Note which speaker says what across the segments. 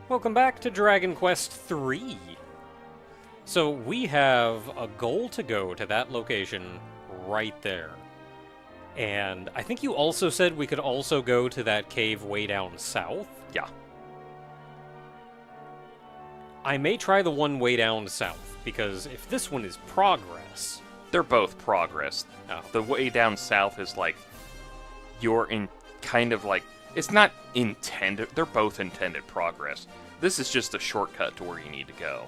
Speaker 1: Welcome back to Dragon Quest III. So we have a goal to go to that location right there. And I think you also said we could also go to that cave way down south.
Speaker 2: Yeah.
Speaker 1: I may try the one way down south, because if this one is progress...
Speaker 2: They're both progress.
Speaker 1: Oh.
Speaker 2: The way down south is like, you're in kind of like, it's not intended, they're both intended progress. This is just a shortcut to where you need to go.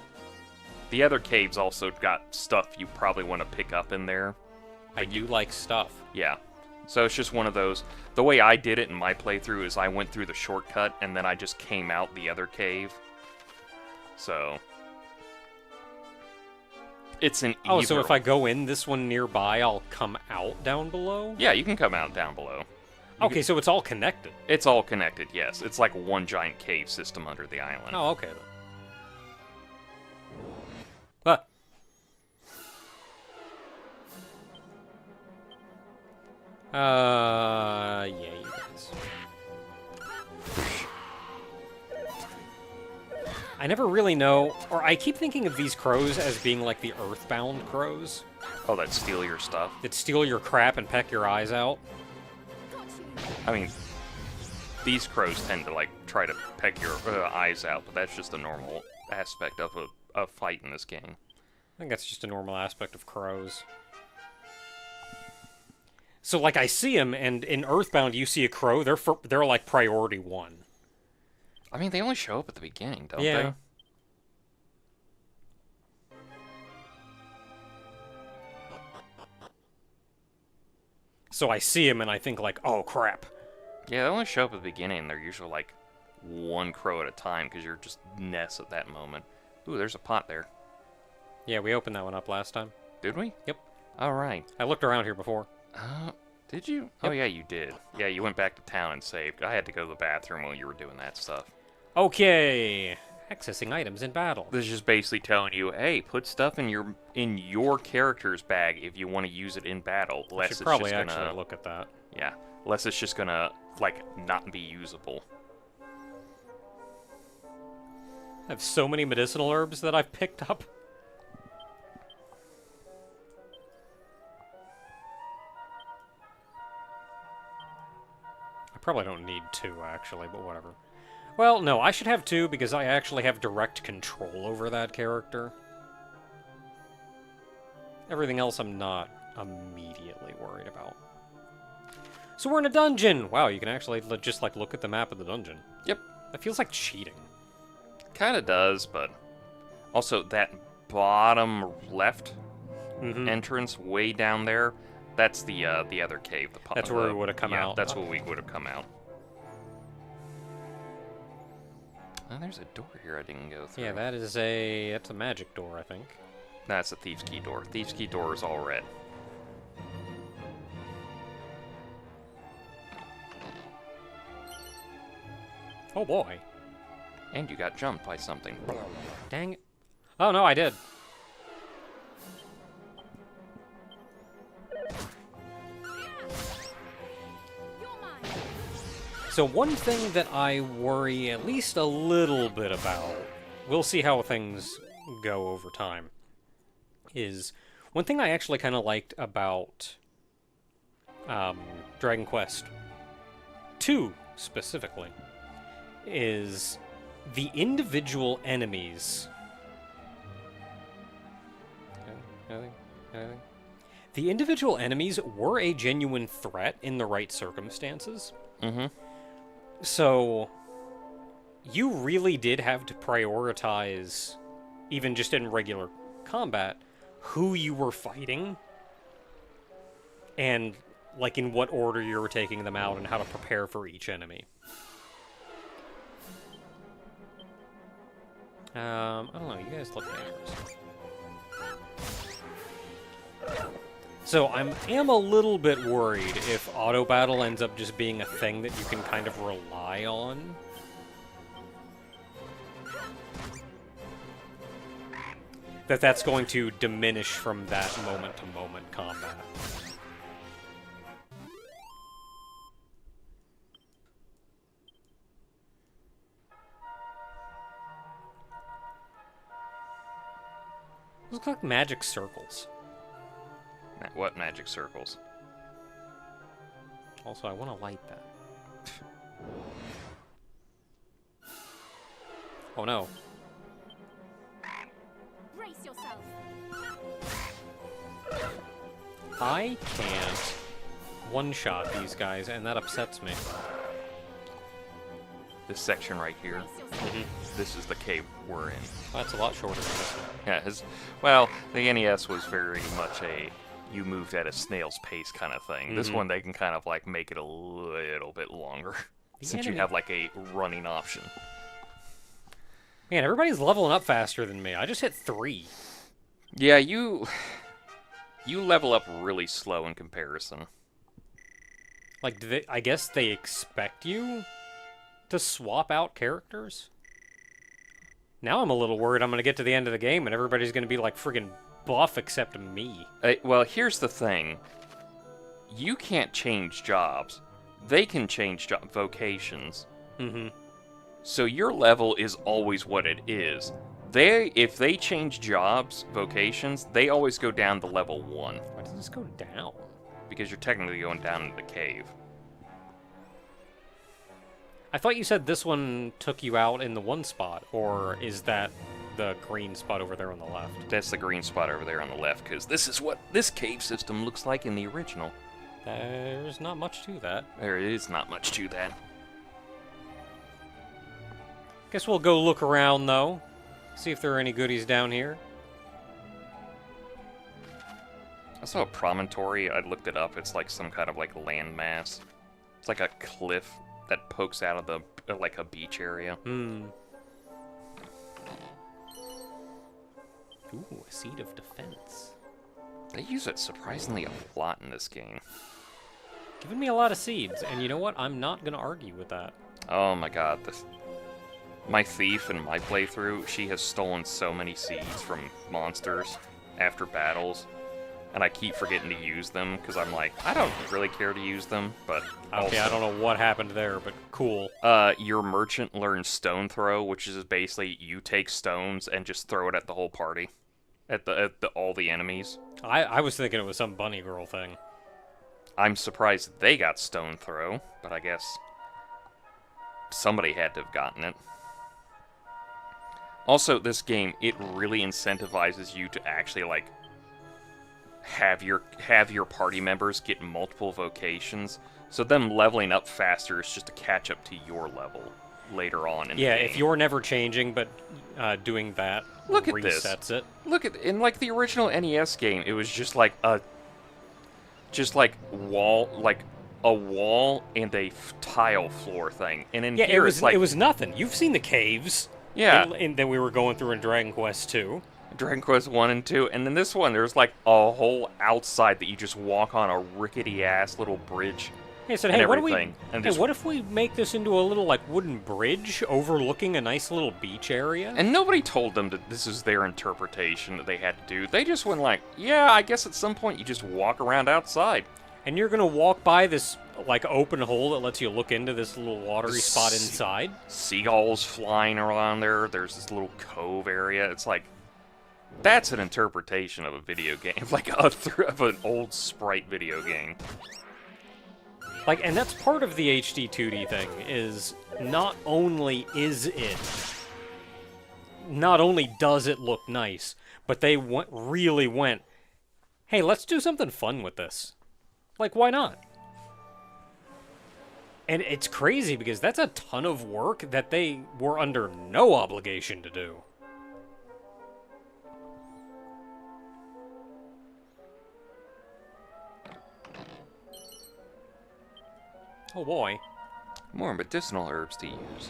Speaker 2: The other caves also got stuff you probably want to pick up in there.
Speaker 1: I do like stuff.
Speaker 2: Yeah. So it's just one of those, the way I did it in my playthrough is I went through the shortcut and then I just came out the other cave. So... It's an
Speaker 1: Oh, so if I go in this one nearby, I'll come out down below?
Speaker 2: Yeah, you can come out down below.
Speaker 1: Okay, so it's all connected.
Speaker 2: It's all connected, yes. It's like one giant cave system under the island.
Speaker 1: Oh, okay then. Yeah, you guys. I never really know, or I keep thinking of these crows as being like the Earthbound crows.
Speaker 2: Oh, that steal your stuff?
Speaker 1: That steal your crap and peck your eyes out.
Speaker 2: I mean, these crows tend to, like, try to peck your eyes out, but that's just a normal aspect of a fight in this game.
Speaker 1: I think that's just a normal aspect of crows. So, like, I see them, and in Earthbound, you see a crow, they're like priority 1.
Speaker 2: I mean, they only show up at the beginning, don't
Speaker 1: Yeah.
Speaker 2: they?
Speaker 1: So I see him and I think like, oh crap.
Speaker 2: Yeah, they only show up at the beginning. They're usually like one crow at a time because you're just nests at that moment. Ooh, there's a pot there.
Speaker 1: Yeah, we opened that one up last time.
Speaker 2: Did we?
Speaker 1: Yep.
Speaker 2: All right.
Speaker 1: I looked around here before.
Speaker 2: Did you?
Speaker 1: Yep.
Speaker 2: Oh, yeah, you did. Yeah, you went back to town and saved. I had to go to the bathroom while you were doing that stuff.
Speaker 1: Okay. Accessing items in battle.
Speaker 2: This is just basically telling you, hey, put stuff in your character's bag if you want to use it in battle.
Speaker 1: I
Speaker 2: Less
Speaker 1: should
Speaker 2: it's
Speaker 1: probably
Speaker 2: just gonna,
Speaker 1: actually look at that.
Speaker 2: Yeah, less it's just gonna like not be usable.
Speaker 1: I have so many medicinal herbs that I've picked up. I probably don't need 2, actually, but whatever. Well, no, I should have 2 because I actually have direct control over that character. Everything else I'm not immediately worried about. So we're in a dungeon! Wow, you can actually just, like, look at the map of the dungeon.
Speaker 2: Yep.
Speaker 1: That feels like cheating.
Speaker 2: Kind of does, but also that bottom left entrance way down there, that's the other cave.
Speaker 1: That's where we would have come out.
Speaker 2: That's where we would have come out. Oh, there's a door here I didn't go through.
Speaker 1: Yeah, that's a magic door, I think.
Speaker 2: That's a Thieves' Key door. Thieves' Key door is all red.
Speaker 1: Oh boy.
Speaker 2: And you got jumped by something.
Speaker 1: Dang it. Oh no, I did. So one thing that I worry at least a little bit about, we'll see how things go over time, is one thing I actually kind of liked about Dragon Quest II specifically is the individual enemies. Anything? The individual enemies were a genuine threat in the right circumstances.
Speaker 2: Mm-hmm.
Speaker 1: So, you really did have to prioritize, even just in regular combat, who you were fighting, and, like, in what order you were taking them out, and how to prepare for each enemy. I don't know, you guys look dangerous. So I am a little bit worried if auto battle ends up just being a thing that you can kind of rely on. That's going to diminish from that moment-to-moment combat. Those look like magic circles.
Speaker 2: What magic circles?
Speaker 1: Also, I want to light that. Oh no.
Speaker 3: Brace yourself.
Speaker 1: I can't one-shot these guys, and that upsets me.
Speaker 2: This section right here. This is the cave we're in.
Speaker 1: That's a lot shorter than this one.
Speaker 2: Yeah, well, the NES was very much a you moved at a snail's pace kind of thing. This one, they can kind of like make it a little bit longer, since you have like a running option.
Speaker 1: Man, everybody's leveling up faster than me. I just hit 3.
Speaker 2: Yeah, you level up really slow in comparison.
Speaker 1: Like, I guess they expect you to swap out characters? Now I'm a little worried I'm going to get to the end of the game and everybody's going to be like friggin' buff except me.
Speaker 2: Well, here's the thing. You can't change jobs. They can change vocations. So your level is always what it is. If they change jobs, vocations, they always go down to level 1.
Speaker 1: Why does this go down?
Speaker 2: Because you're technically going down into the cave.
Speaker 1: I thought you said this one took you out in the one spot, or is that the green spot over there on the left?
Speaker 2: That's the green spot over there on the left, because this is what this cave system looks like in the original.
Speaker 1: There's not much to that.
Speaker 2: There is not much to that.
Speaker 1: Guess we'll go look around, though. See if there are any goodies down here.
Speaker 2: I saw a promontory. I looked it up. It's like some kind of like landmass. It's like a cliff that pokes out of the like a beach area.
Speaker 1: Ooh, a seed of defense.
Speaker 2: They use it surprisingly a lot in this game.
Speaker 1: Giving me a lot of seeds, and you know what? I'm not gonna argue with that.
Speaker 2: Oh my god, my thief in my playthrough, she has stolen so many seeds from monsters after battles, and I keep forgetting to use them, because I'm like, I don't really care to use them, but
Speaker 1: Okay, I don't know what happened there, but cool.
Speaker 2: Your merchant learns stone throw, which is basically you take stones and just throw it at the whole party. At all the enemies.
Speaker 1: I was thinking it was some bunny girl thing.
Speaker 2: I'm surprised they got stone throw, but I guess somebody had to have gotten it. Also, this game, it really incentivizes you to actually, like, have your party members get multiple vocations, so them leveling up faster is just to catch up to your level later on in the game.
Speaker 1: Yeah, if you're never changing, but doing that
Speaker 2: Look at
Speaker 1: resets
Speaker 2: this.
Speaker 1: it.
Speaker 2: Look at in like the original NES game, it was just like a wall and a tile floor thing, and in
Speaker 1: Yeah,
Speaker 2: here
Speaker 1: it
Speaker 2: it's like
Speaker 1: was nothing. You've seen the caves.
Speaker 2: Yeah.
Speaker 1: And then we were going through in Dragon Quest 2.
Speaker 2: Dragon Quest 1 and 2, and then this one, there's like a whole outside that you just walk on a rickety-ass little bridge.
Speaker 1: Hey, I said,
Speaker 2: and
Speaker 1: hey,
Speaker 2: everything.
Speaker 1: what if we make this into a little, like, wooden bridge overlooking a nice little beach area?
Speaker 2: And nobody told them that this is their interpretation that they had to do. They just went like, yeah, I guess at some point you just walk around outside.
Speaker 1: And you're gonna walk by this, like, open hole that lets you look into this little watery spot inside?
Speaker 2: Seagulls flying around there. There's this little cove area. It's like, that's an interpretation of a video game, like of an old Sprite video game.
Speaker 1: Like, and that's part of the HD-2D thing, is not only does it look nice, but they really went, hey, let's do something fun with this. Like, why not? And it's crazy because that's a ton of work that they were under no obligation to do. Oh boy.
Speaker 2: More medicinal herbs to use.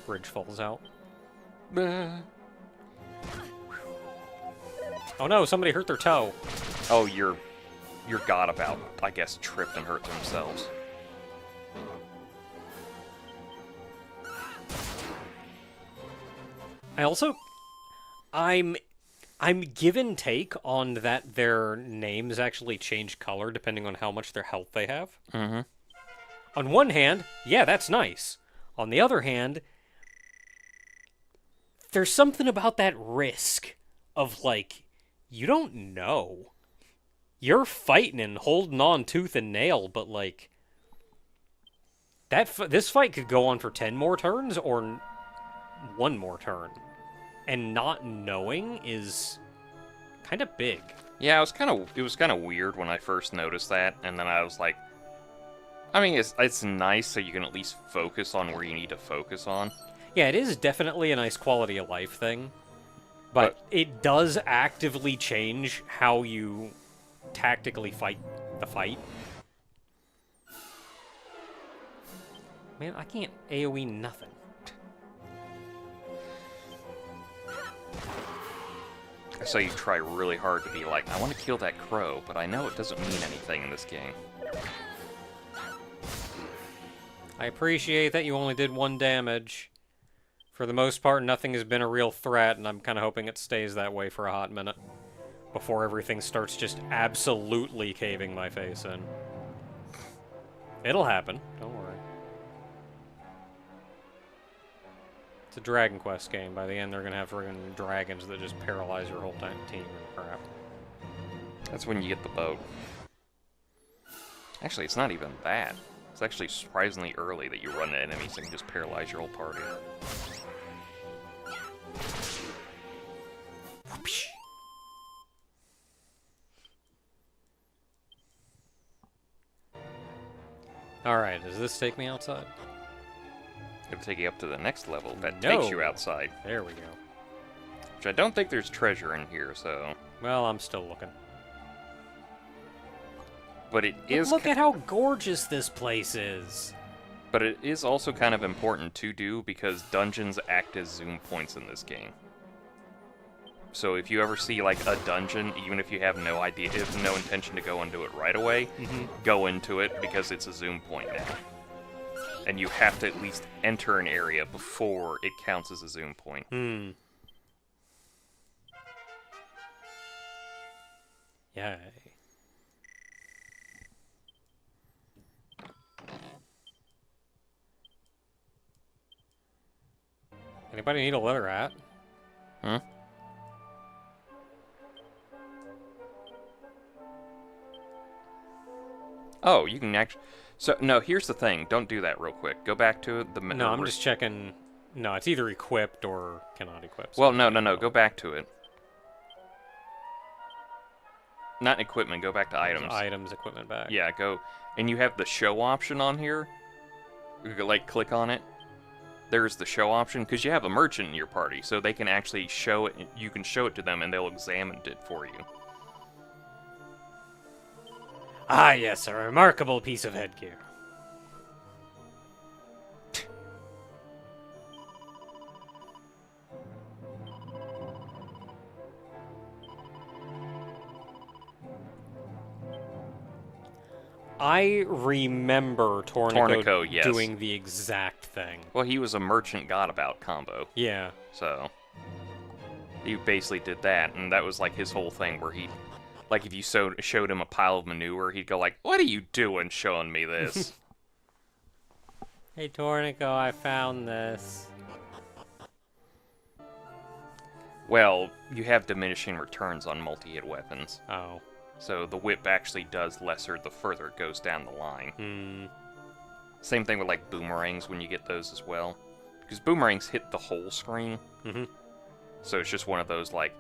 Speaker 1: Bridge falls out.
Speaker 2: Bah.
Speaker 1: Oh no, somebody hurt their toe.
Speaker 2: Oh, your god about, I guess, tripped and hurt themselves.
Speaker 1: I'm give and take on that their names actually change color depending on how much their health they have.
Speaker 2: Mm-hmm.
Speaker 1: On one hand, yeah, that's nice. On the other hand, there's something about that risk of, like, you don't know. You're fighting and holding on tooth and nail, but, like, this fight could go on for 10 more turns or one more turn. And not knowing is kind of big.
Speaker 2: Yeah, it was kind of weird when I first noticed that, and then I was like, I mean, it's nice so you can at least focus on where you need to focus on.
Speaker 1: Yeah, it is definitely a nice quality of life thing, but it does actively change how you tactically fight the fight. Man, I can't AoE nothing.
Speaker 2: I saw you try really hard to be like, I want to kill that crow, but I know it doesn't mean anything in this game.
Speaker 1: I appreciate that you only did 1 damage. For the most part, nothing has been a real threat, and I'm kind of hoping it stays that way for a hot minute. Before everything starts just absolutely caving my face in. It'll happen, don't worry. It's a Dragon Quest game. By the end, they're going to have friggin' dragons that just paralyze your whole team and crap.
Speaker 2: That's when you get the boat. Actually, it's not even that. It's actually surprisingly early that you run into enemies that can just paralyze your whole party.
Speaker 1: Alright, does this take me outside?
Speaker 2: It'll take you up to the next level that
Speaker 1: No.
Speaker 2: takes you outside.
Speaker 1: There we go.
Speaker 2: Which I don't think there's treasure in here, so...
Speaker 1: Well, I'm still looking.
Speaker 2: But it
Speaker 1: But
Speaker 2: is...
Speaker 1: look at how gorgeous this place is!
Speaker 2: But it is also kind of important to do because dungeons act as zoom points in this game. So if you ever see like a dungeon, even if you have no idea, if no intention to go into it right away, go into it because it's a zoom point now. And you have to at least enter an area before it counts as a zoom point.
Speaker 1: Yay. Anybody need a leather hat?
Speaker 2: Huh? Oh, you can actually... So, no, here's the thing. Don't do that real quick. Go back to the...
Speaker 1: No, I'm just checking... No, it's either equipped or cannot equip. So
Speaker 2: well, no. Go back to it. Not equipment. Go back to items.
Speaker 1: Items, equipment back.
Speaker 2: Yeah, go... And you have the show option on here. You can, like, click on it. There's the show option, because you have a merchant in your party, so they can actually show it... You can show it to them, and they'll examine it for you.
Speaker 1: Ah, yes, a remarkable piece of headgear. I remember Tornico
Speaker 2: yes.
Speaker 1: doing the exact thing.
Speaker 2: Well, he was a merchant gadabout combo.
Speaker 1: Yeah.
Speaker 2: So, he basically did that, and that was like his whole thing where he... Like, if you showed him a pile of manure, he'd go like, "What are you doing showing me this?"
Speaker 1: Hey, Tornico, I found this.
Speaker 2: Well, you have diminishing returns on multi-hit weapons.
Speaker 1: Oh.
Speaker 2: So the whip actually does lesser the further it goes down the line. Same thing with, like, boomerangs when you get those as well. Because boomerangs hit the whole screen. So it's just one of those, like,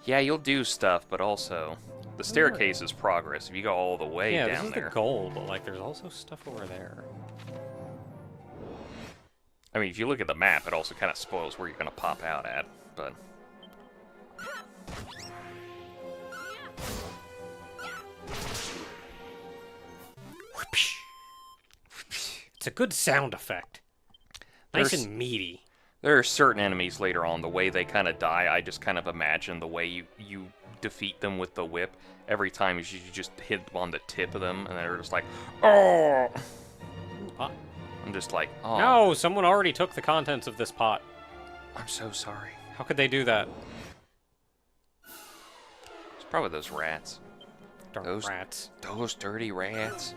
Speaker 2: yeah, you'll do stuff, but also the staircase is progress. If you go all the way down there...
Speaker 1: Yeah, this is the goal, but, like, there's also stuff over there.
Speaker 2: I mean, if you look at the map, it also kind of spoils where you're going to pop out at, but...
Speaker 1: It's a good sound effect. Nice and meaty.
Speaker 2: There are certain enemies later on, the way they kind of die, I just kind of imagine the way you defeat them with the whip. Every time you just hit them on the tip of them, and they're just like, oh! I'm just like, oh.
Speaker 1: No, someone already took the contents of this pot.
Speaker 2: I'm so sorry.
Speaker 1: How could they do that?
Speaker 2: It's probably those rats.
Speaker 1: Darn rats.
Speaker 2: Those dirty rats.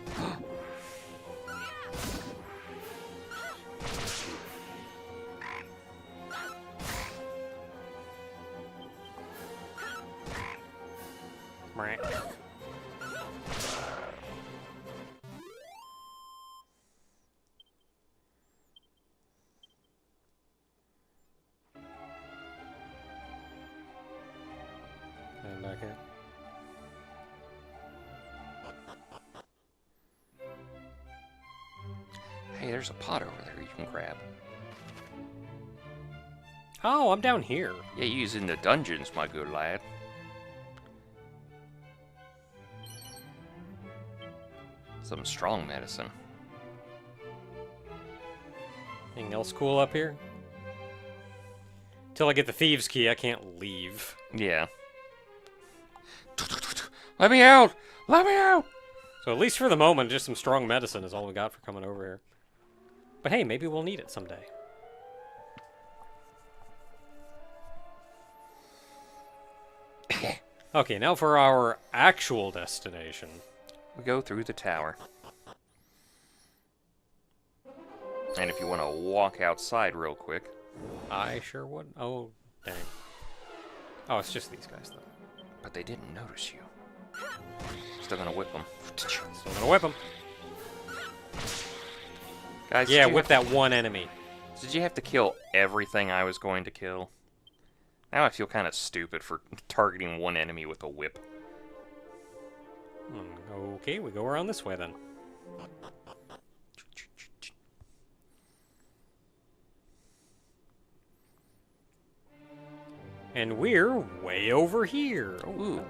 Speaker 1: Quack. And back here.
Speaker 2: Hey, there's a pot over there you can grab.
Speaker 1: Oh, I'm down here.
Speaker 2: Yeah, you use in the dungeons, my good lad. Some strong medicine.
Speaker 1: Anything else cool up here? Till I get the thieves' key, I can't leave.
Speaker 2: Yeah. Let me out! Let me out!
Speaker 1: So at least for the moment, just some strong medicine is all we got for coming over here. But hey, maybe we'll need it someday. Okay, now for our actual destination.
Speaker 2: We go through the tower. And if you want to walk outside real quick.
Speaker 1: I sure would. Oh, dang. Oh, it's just these guys, though.
Speaker 2: But they didn't notice you. Still gonna whip them.
Speaker 1: Still gonna whip them.
Speaker 2: Guys,
Speaker 1: Yeah, whip that one enemy.
Speaker 2: Did you have to kill everything I was going to kill? Now I feel kind of stupid for targeting one enemy with a whip.
Speaker 1: Okay, we go around this way then. And we're way over here. Oh,
Speaker 2: Ooh.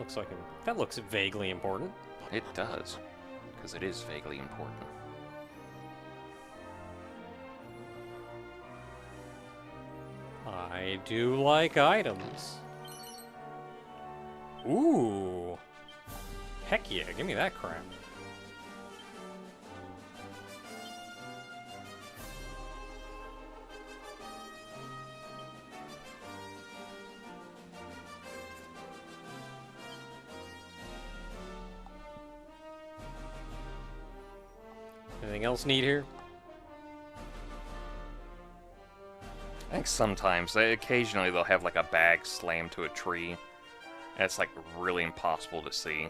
Speaker 1: that looks vaguely important.
Speaker 2: It does, because it is vaguely important.
Speaker 1: I do like items. Ooh. Heck yeah, give me that crap. Anything else neat here?
Speaker 2: I think sometimes, occasionally they'll have like a bag slammed to a tree. And it's like really impossible to see.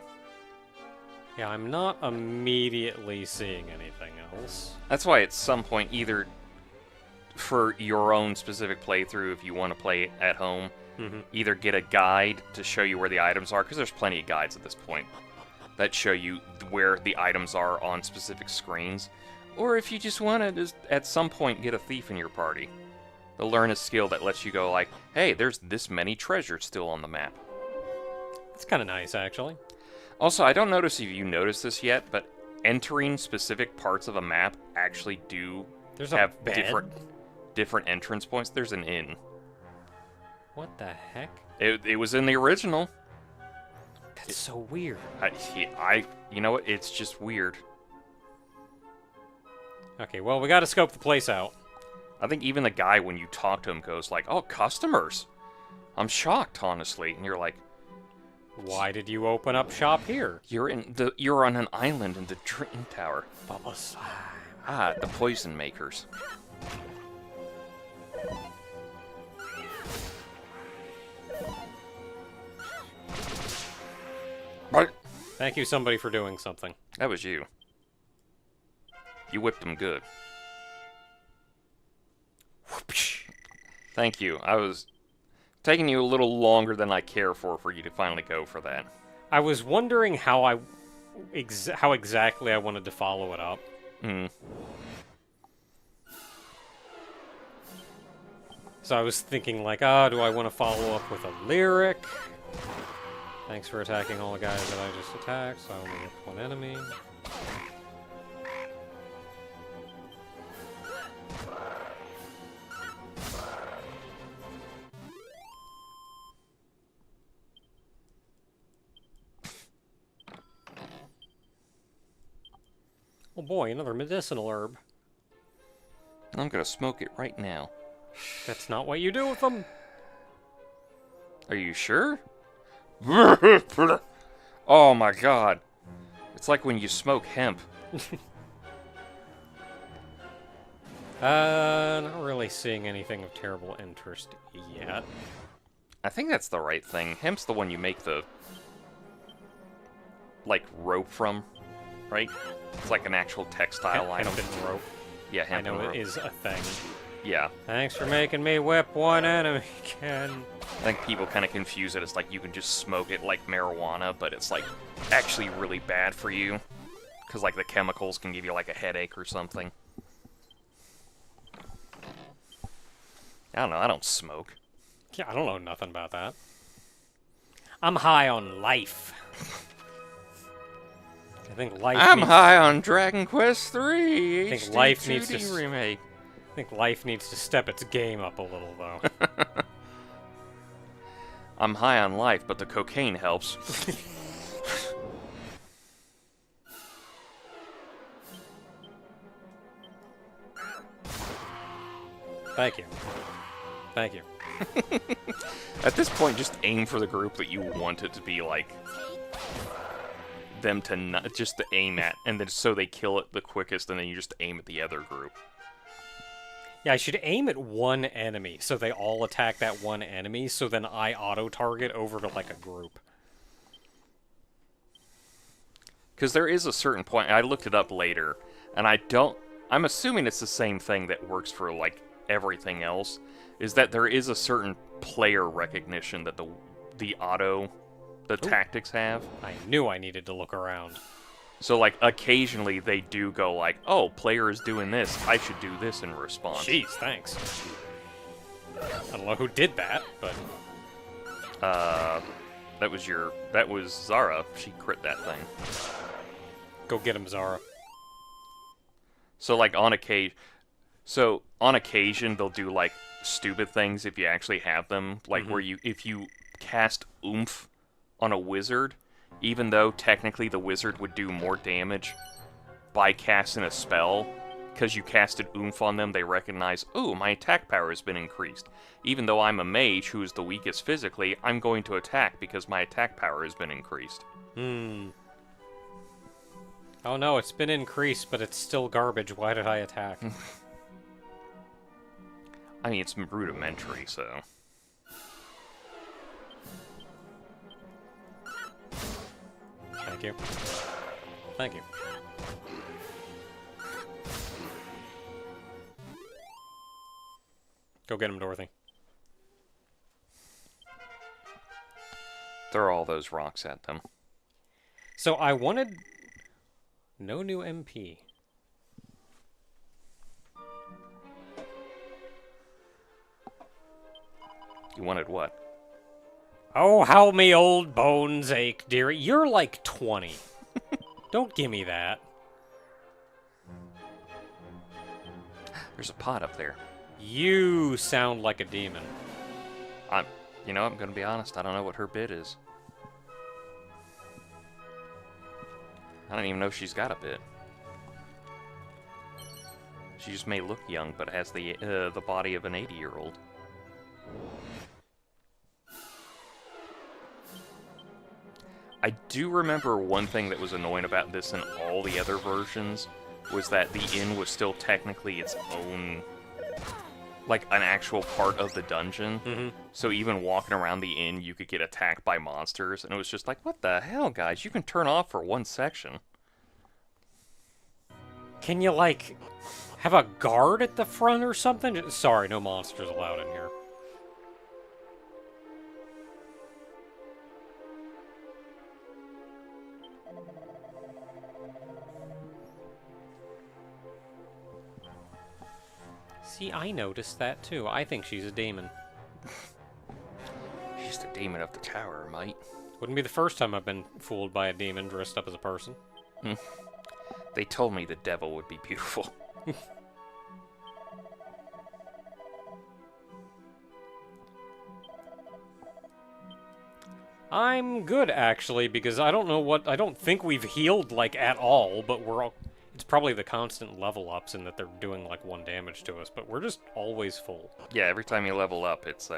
Speaker 1: Yeah, I'm not immediately seeing anything else.
Speaker 2: That's why at some point, either for your own specific playthrough, if you want to play at home, either get a guide to show you where the items are, because there's plenty of guides at this point that show you where the items are on specific screens. Or if you just want to just at some point get a thief in your party. They'll learn a skill that lets you go like, hey, there's this many treasures still on the map.
Speaker 1: It's kind of nice, actually.
Speaker 2: Also, I don't notice if you noticed this yet, but entering specific parts of a map actually do have different entrance points. There's an inn.
Speaker 1: What the heck?
Speaker 2: It was in the original.
Speaker 1: That's so weird.
Speaker 2: You know what? It's just weird.
Speaker 1: Okay, well, we gotta scope the place out.
Speaker 2: I think even the guy, when you talk to him, goes like, "Oh, customers." I'm shocked, honestly. And you're like,
Speaker 1: why did you open up shop here?
Speaker 2: You're on an island in the Dream Tower.
Speaker 1: Bubble slime.
Speaker 2: Ah, the poison makers. What?
Speaker 1: Thank you, somebody, for doing something.
Speaker 2: That was you. You whipped them good. Whoopsh. Thank you. I was taking you a little longer than I care for you to finally go for that.
Speaker 1: I was wondering how how exactly I wanted to follow it up. So I was thinking like, do I want to follow up with a lyric? Thanks for attacking all the guys that I just attacked, so I only get one enemy. Oh boy, another medicinal herb.
Speaker 2: I'm gonna smoke it right now.
Speaker 1: That's not what you do with them.
Speaker 2: Are you sure? Oh my god. It's like when you smoke hemp.
Speaker 1: Not really seeing anything of terrible interest yet.
Speaker 2: I think that's the right thing. Hemp's the one you make the like rope from, right? It's like an actual textile item.
Speaker 1: Hempen rope.
Speaker 2: Yeah,
Speaker 1: I
Speaker 2: hempen
Speaker 1: know
Speaker 2: rope.
Speaker 1: it is a thing.
Speaker 2: Yeah.
Speaker 1: Thanks for making me whip one enemy, Ken.
Speaker 2: I think people kind of confuse it as like you can just smoke it like marijuana, but it's like actually really bad for you. Because like the chemicals can give you like a headache or something. I don't know, I don't smoke.
Speaker 1: Yeah, I don't know nothing about that. I'm high on life. I think life
Speaker 2: I'm
Speaker 1: needs,
Speaker 2: high on Dragon Quest III.
Speaker 1: think
Speaker 2: HD
Speaker 1: life needs
Speaker 2: 2D
Speaker 1: to
Speaker 2: remake.
Speaker 1: I think life needs to step its game up a little, though.
Speaker 2: I'm high on life, but the cocaine helps.
Speaker 1: Thank you. Thank you.
Speaker 2: At this point, just aim for the group that you want it to be like them to not, just to aim at, and then so they kill it the quickest, and then you just aim at the other group.
Speaker 1: Yeah, I should aim at one enemy, so they all attack that one enemy, so then I auto-target over to, like, a group.
Speaker 2: Because there is a certain point, I looked it up later, and I'm assuming it's the same thing that works for, like, everything else, is that there is a certain player recognition that the tactics have.
Speaker 1: I knew I needed to look around.
Speaker 2: So, like, occasionally they do go like, oh, player is doing this, I should do this in response.
Speaker 1: Jeez, thanks. I don't know who did that, but...
Speaker 2: That was Zara. She crit that thing.
Speaker 1: Go get him, Zara.
Speaker 2: So, like, on occasion, they'll do, like, stupid things if you actually have them. Like, where if you cast Oomph on a wizard, even though technically the wizard would do more damage by casting a spell, because you casted Oomph on them, they recognize, oh, my attack power has been increased. Even though I'm a mage who is the weakest physically, I'm going to attack because my attack power has been increased.
Speaker 1: Oh no, it's been increased, but it's still garbage. Why did I attack?
Speaker 2: I mean, it's rudimentary, so...
Speaker 1: Thank you. Thank you. Go get him, Dorothy.
Speaker 2: Throw all those rocks at them.
Speaker 1: So I wanted... no new MP.
Speaker 2: You wanted what?
Speaker 1: Oh, how me old bones ache, dearie. You're like 20. Don't give me that.
Speaker 2: There's a pot up there.
Speaker 1: You sound like a demon.
Speaker 2: I'm gonna be honest, I don't know what her bid is. I don't even know if she's got a bid. She just may look young, but has the body of an 80-year-old. I do remember one thing that was annoying about this and all the other versions was that the inn was still technically its own, like, an actual part of the dungeon. So even walking around the inn, you could get attacked by monsters, and it was just like, what the hell, guys? You can turn off for one section.
Speaker 1: Can you, like, have a guard at the front or something? Sorry, no monsters allowed in here. See, I noticed that too. I think she's a demon.
Speaker 2: She's the demon of the tower, mate.
Speaker 1: Wouldn't be the first time I've been fooled by a demon dressed up as a person.
Speaker 2: They told me the devil would be beautiful.
Speaker 1: I'm good, actually, because I don't think we've healed, like, at all, but it's probably the constant level ups in that they're doing, like, 1 damage to us, but we're just always full.
Speaker 2: Yeah, every time you level up, it's,